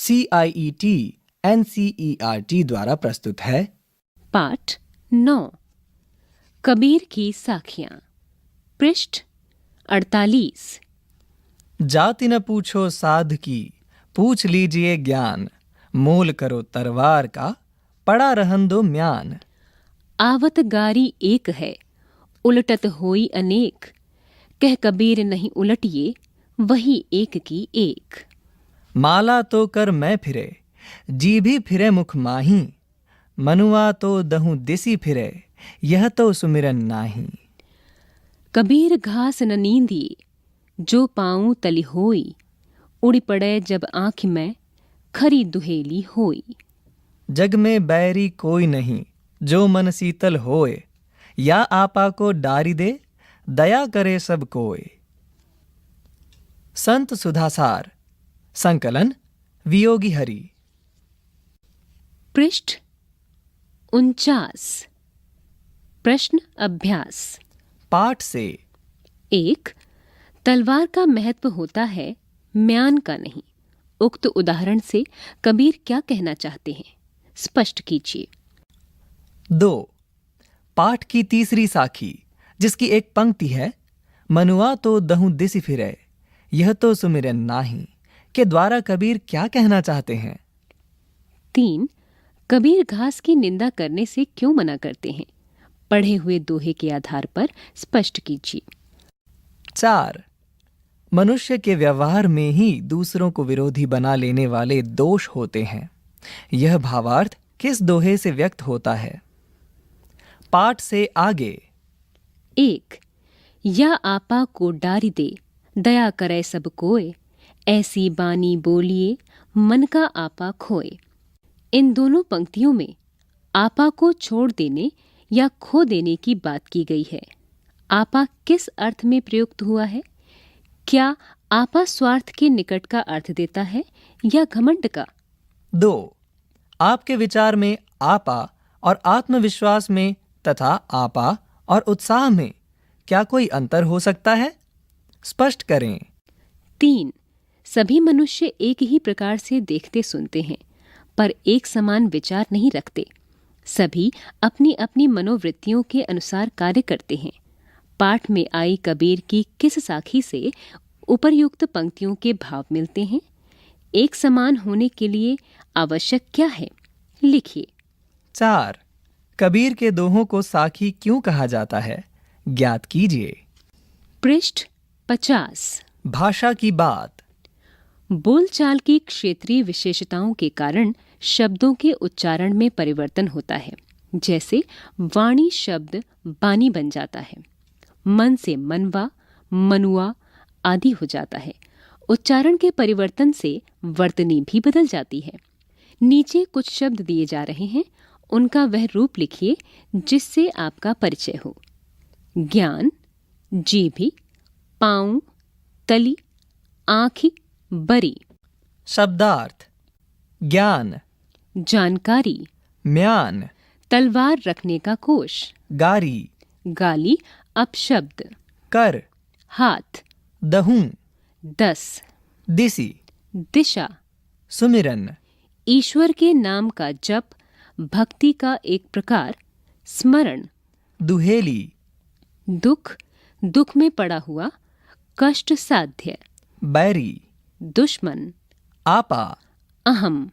CIET NCERT द्वारा प्रस्तुत है पाठ 9 कबीर की साखियां। पृष्ठ 48। जाति न पूछो साध की, पूछ लीजिए ज्ञान। मोल करो तरवार का, पड़ा रहन दो म्यान। आवत गारी एक है, उलटत होई अनेक। कह कबीर नहीं उलटिए, वही एक की एक। माला तो कर मैं फिरे, जी भी फिरे मुख माही। मनुआ तो दहु दिसी फिरे, यह तो सुमिरन नाही। कबीर घास न नींदिए, जो पाऊं तली होई। उड़ पड़े जब आँख में, खरी दुहेली होई। जग में बैरी कोई नहीं, जो मन शीतल होए। या आपा को डारी दे, दया करे सब कोय। संत सुधासार। संकलन वियोगी हरि। पृष्ठ 49। प्रश्न अभ्यास। पाठ से 1। तलवार का महत्व होता है, म्यान का नहीं। उक्त उदाहरण से कबीर क्या कहना चाहते हैं, स्पष्ट कीजिए। 2। पाठ की तीसरी साखी, जिसकी एक पंक्ति है, मनुआ तो दहु दिसि फिरे, यह तो सुमिरन नाही, के द्वारा कबीर क्या कहना चाहते हैं। 3। कबीर घास की निंदा करने से क्यों मना करते हैं, पढ़े हुए दोहे के आधार पर स्पष्ट कीजिए। 4। मनुष्य के व्यवहार में ही दूसरों को विरोधी बना लेने वाले दोष होते हैं। यह भावार्थ किस दोहे से व्यक्त होता है। पाठ से आगे। 1। या आपा को डारी दे, दया करे सब कोय। ऐसी बानी बोलिए, मन का आपा खोए। इन दोनों पंक्तियों में आपा को छोड़ देने या खो देने की बात की गई है। आपा किस अर्थ में प्रयुक्त हुआ है? क्या आपा स्वार्थ के निकट का अर्थ देता है या घमंड का? 2। आपके विचार में आपा और आत्मविश्वास में तथा आपा और उत्साह में क्या कोई अंतर हो सकता है? स्पष्ट करें। 3। सभी मनुष्य एक ही प्रकार से देखते सुनते हैं, पर एक समान विचार नहीं रखते। सभी अपनी अपनी मनोवृत्तियों के अनुसार कार्य करते हैं। पाठ में आई कबीर की किस साखी से उपर्युक्त पंक्तियों के भाव मिलते हैं? एक समान होने के लिए आवश्यक क्या है, लिखिए। 4। कबीर के दोहों को साखी क्यों कहा जाता है, ज्ञात कीजिए। पृष्ठ 50। भाषा की बात। बोलचाल की क्षेत्रीय विशेषताओं के कारण शब्दों के उच्चारण में परिवर्तन होता है। जैसे वाणी शब्द बानी बन जाता है, मन से मनवा, मनुआ आदि हो जाता है। उच्चारण के परिवर्तन से वर्तनी भी बदल जाती है। नीचे कुछ शब्द दिए जा रहे हैं, उनका वह रूप लिखिए जिससे आपका परिचय हो। ज्ञान, जीभी, पाँव, तली, आँखी, बरी। शब्दार्थ। ज्ञान, जानकारी, म्यान, तलवार रखने का कोश। गारी, गाली अपशब्द। कर, हाथ, दहु, 10। दिसी, दिशा, सुमिरन, ईश्वर के नाम का जप, भक्ति का एक प्रकार। स्मरण, दुहेली, दुख, दुख में पड़ा हुआ, कष्ट साध्य। बैरी, दुश्मन, आपा, अहम।